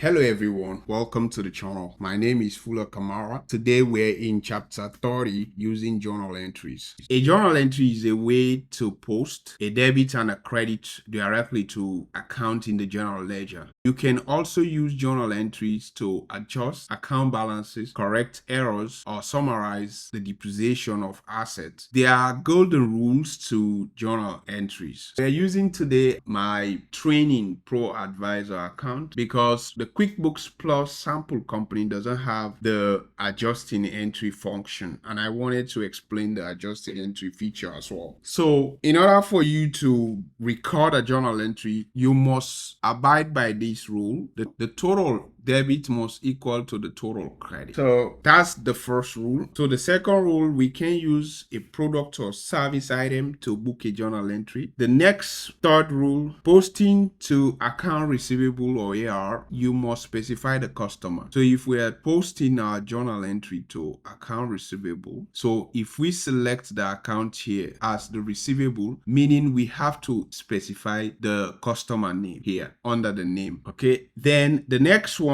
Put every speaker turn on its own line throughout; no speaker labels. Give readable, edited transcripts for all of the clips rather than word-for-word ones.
Hello everyone, welcome to the channel. My name is Fuller Kamara. Today we're in chapter 30 using journal entries. A journal entry is a way to post a debit and a credit directly to account in the general ledger. You can also use journal entries to adjust account balances, correct errors, or summarize the depreciation of assets. There are golden rules to journal entries. We're using today my Training Pro Advisor account because the QuickBooks Plus sample company doesn't have the adjusting entry function, and I wanted to explain the adjusting entry feature as well. So in order for you to record a journal entry, you must abide by this rule. The total debit must equal to the total credit. So that's the first rule. So the second rule, we can use a product or service item to book a journal entry. The next third rule, posting to account receivable or AR, you must specify the customer. So if we are posting our journal entry to account receivable, so if we select the account here as the receivable, meaning we have to specify the customer name here under the name. Okay, then the next one,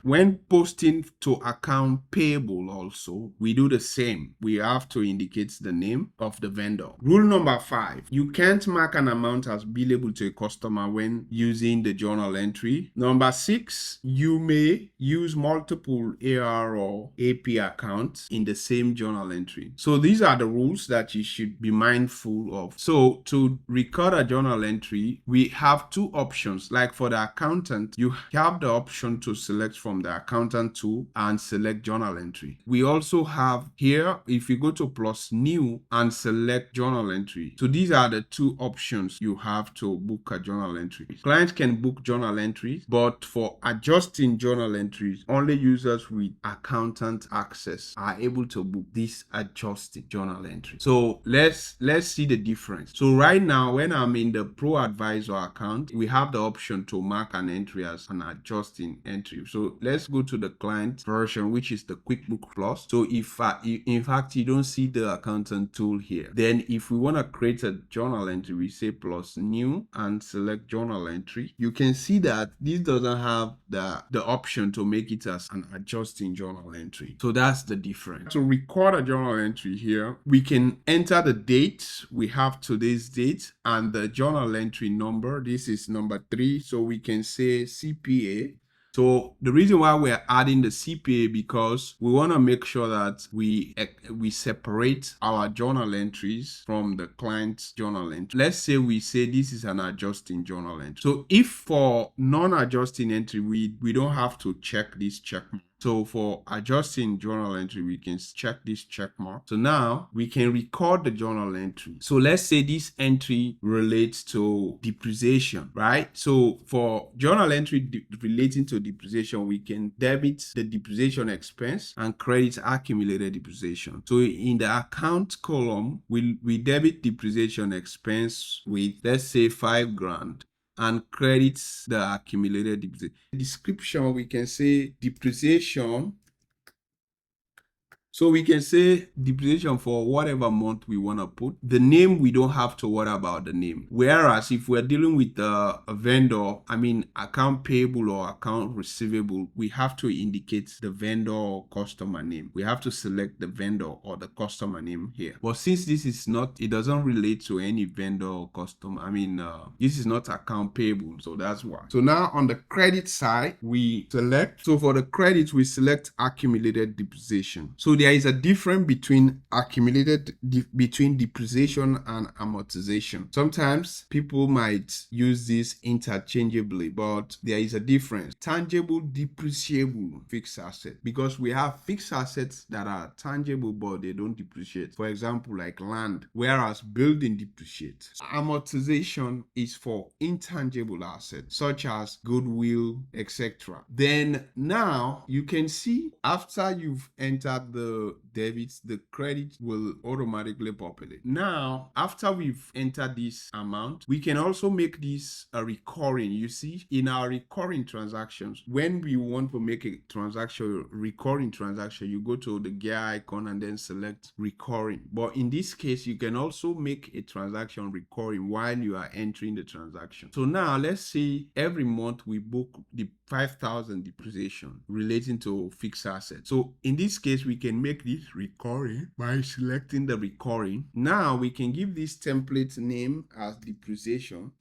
when posting to account payable also, we do the same. We have to indicate the name of the vendor. Rule number 5, you can't mark an amount as billable to a customer when using the journal entry. Number 6, you may use multiple AR or AP accounts in the same journal entry. So these are the rules that you should be mindful of. So to record a journal entry, we have two options. Like for the accountant, you have the option to select from the accountant tool and select journal entry. We also have here, if you go to plus new and select journal entry. So these are the two options you have to book a journal entry. Clients can book journal entries, but for adjusting journal entries, only users with accountant access are able to book this adjusting journal entry. So let's see the difference. So right now, when I'm in the Pro Advisor account, we have the option to mark an entry as an adjusting entry. So let's go to the client version, which is the QuickBooks Plus. So if in fact you don't see the accountant tool here, then if we want to create a journal entry, we say plus new and select journal entry. You can see that this doesn't have the option to make it as an adjusting journal entry. So that's the difference. To record a journal entry here, we can enter the date. We have today's date and the journal entry number. This is number 3. So we can say CPA. So the reason why we're adding the CPA, because we want to make sure that we separate our journal entries from the client's journal entry. Let's say we say this is an adjusting journal entry. So if for non-adjusting entry, we don't have to check this check mark. So for adjusting journal entry, we can check this check mark. So now we can record the journal entry. So let's say this entry relates to depreciation, right? So for journal entry relating to depreciation, we can debit the depreciation expense and credit accumulated depreciation. So in the account column, we debit depreciation expense with, let's say, 5 grand. And credits the accumulated depreciation. Description, we can say depreciation. So we can say depreciation for whatever month we want to put. The name, we don't have to worry about the name. Whereas if we're dealing with a vendor, account payable or account receivable, we have to indicate the vendor or customer name. We have to select the vendor or the customer name here. But since this is not, it doesn't relate to any vendor or customer. This is not account payable, so that's why. So now on the credit side, we select. So for the credit, we select accumulated depreciation. So there is a difference between between depreciation and amortization. Sometimes people might use this interchangeably, but there is a difference. Tangible, depreciable fixed asset, because we have fixed assets that are tangible but they don't depreciate. For example, like land, whereas building depreciates. Amortization is for intangible assets such as goodwill, etc. Then now you can see after you've entered the the debits, the credit will automatically populate. Now, after we've entered this amount, we can also make this a recurring. You see, in our recurring transactions, when we want to make a transaction, recurring transaction, you go to the gear icon and then select recurring. But in this case, you can also make a transaction recurring while you are entering the transaction. So now let's say every month we book the 5,000 depreciation relating to fixed assets. So in this case, we can make this recurring by selecting the recurring. Now we can give this template name as depreciation.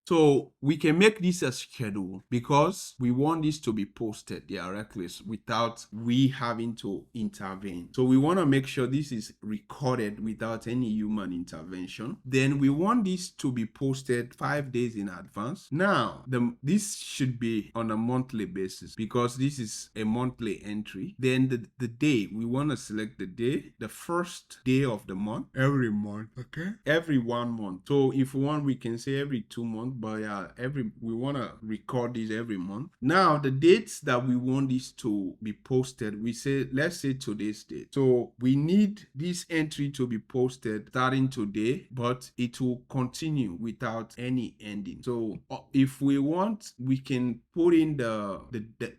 So we can make this a schedule because we want this to be posted directly without we having to intervene. So we want to make sure this is recorded without any human intervention. Then we want this to be posted 5 days in advance. Now, this should be on a monthly basis because this is a monthly entry. Then the day, we want to select the day, the first day of the month, every month, okay? Every 1 month. So if we want, we can say every 2 months. But yeah, we want to record this every month. Now the dates that we want this to be posted, we say, let's say today's date. So we need this entry to be posted starting today, but it will continue without any ending. So if we want, we can put in the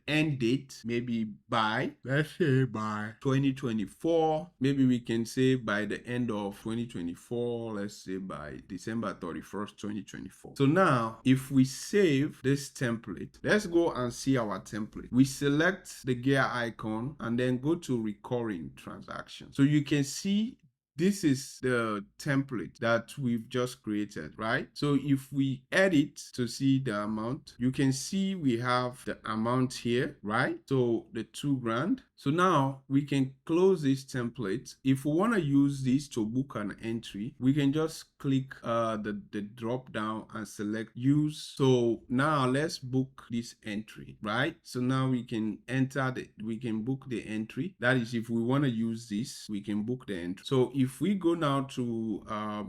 end date, maybe by, let's say by 2024. Maybe we can say by the end of 2024, let's say by December 31st, 2024. So now, if we save this template, let's go and see our template. We select the gear icon and then go to recurring transactions. So you can see this is the template that we've just created, right? So if we edit to see the amount, you can see we have the amount here, right? So the 2 grand. So now we can close this template. If we want to use this to book an entry, we can just click the drop down and select use. So now let's book this entry, right? So now we can we can book the entry. That is, if we want to use this, we can book the entry. So if we go now to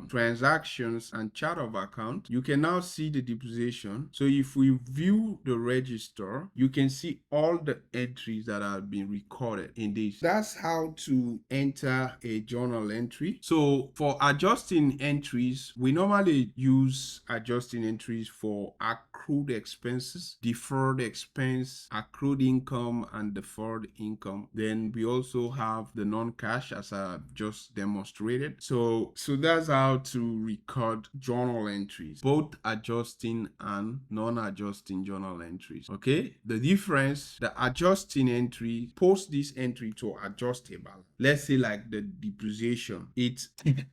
transactions and chart of account, you can now see the depreciation. So if we view the register, you can see all the entries that have been recorded in this. That's how to enter a journal entry. So for adjusting entries, we normally use adjusting entries for accrued expenses, deferred expense, accrued income, and deferred income. Then we also have the non-cash, as I just demonstrated. So that's how to record journal entries, both adjusting and non-adjusting journal entries. Okay, the difference: the adjusting entry post this entry to adjust a balance. Let's say like the depreciation,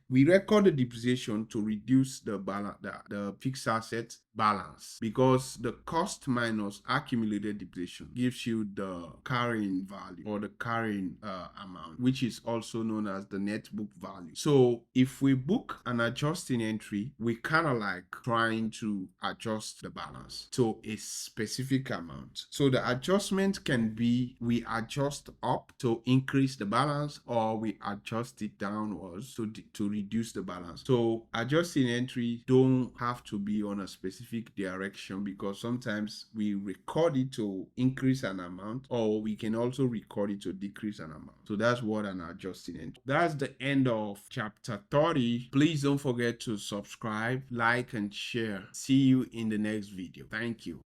we record the depreciation to reduce the balance, the fixed asset balance, because the cost minus accumulated depreciation gives you the carrying value or the carrying amount, which is also known as the net book value. So if we book an adjusting entry, we kind of like trying to adjust the balance to a specific amount. So the adjustment can be we adjust up to increase the balance, or we adjust it downwards to reduce the balance. So adjusting entry don't have to be on a specific direction, because sometimes we record it to increase an amount, or we can also record it to decrease an amount. So that's what an adjusting entry. That's the end of chapter 30. Please don't forget to subscribe, like, and share. See you in the next video. Thank you.